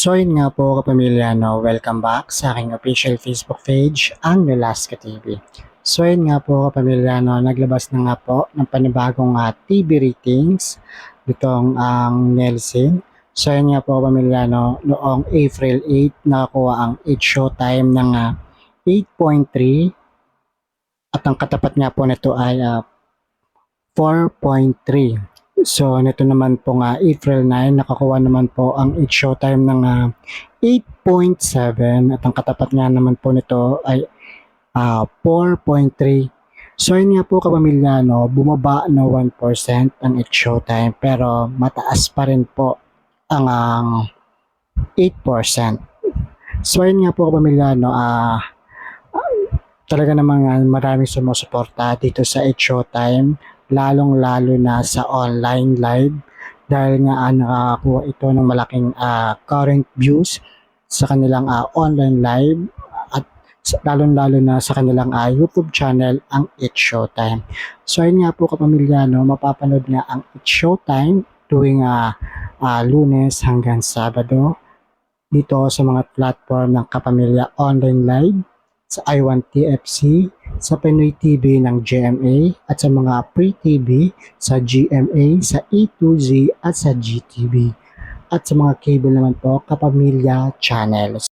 So yun nga po kapamilya, no, welcome back sa aking official Facebook page, ang Nolasco TV. So yun nga po kapamilya, no, naglabas na nga po ng panibagong TV ratings ditong ang Nielsen. So yun nga po kapamilya, no, noong April 8 nakakuha ang It Showtime ng 8.3 at ang katapat nga po nito ay 4.3. So, nito naman po nga, April 9, nakakuha naman po ang It Showtime ng 8.7 at ang katapat nga naman po nito ay 4.3. So, yun nga po kapamilya, no, bumaba na 1% ang It Showtime pero mataas pa rin po ang 8%. So, yun nga po kapamilya, no, talaga namang maraming sumusuporta dito sa It Showtime, lalong-lalo na sa online live dahil nga nakakakuha ito ng malaking current views sa kanilang online live at lalong-lalo na sa kanilang YouTube channel, ang It Showtime. So yun nga po kapamilya, no, mapapanood nga ang It Showtime tuwing Lunes hanggang Sabado dito sa mga platform ng Kapamilya Online Live, sa i1TFC, sa Pinoy TV ng GMA at sa mga Free TV sa GMA, sa A2Z at sa GTV at sa mga cable naman po Kapamilya Channels.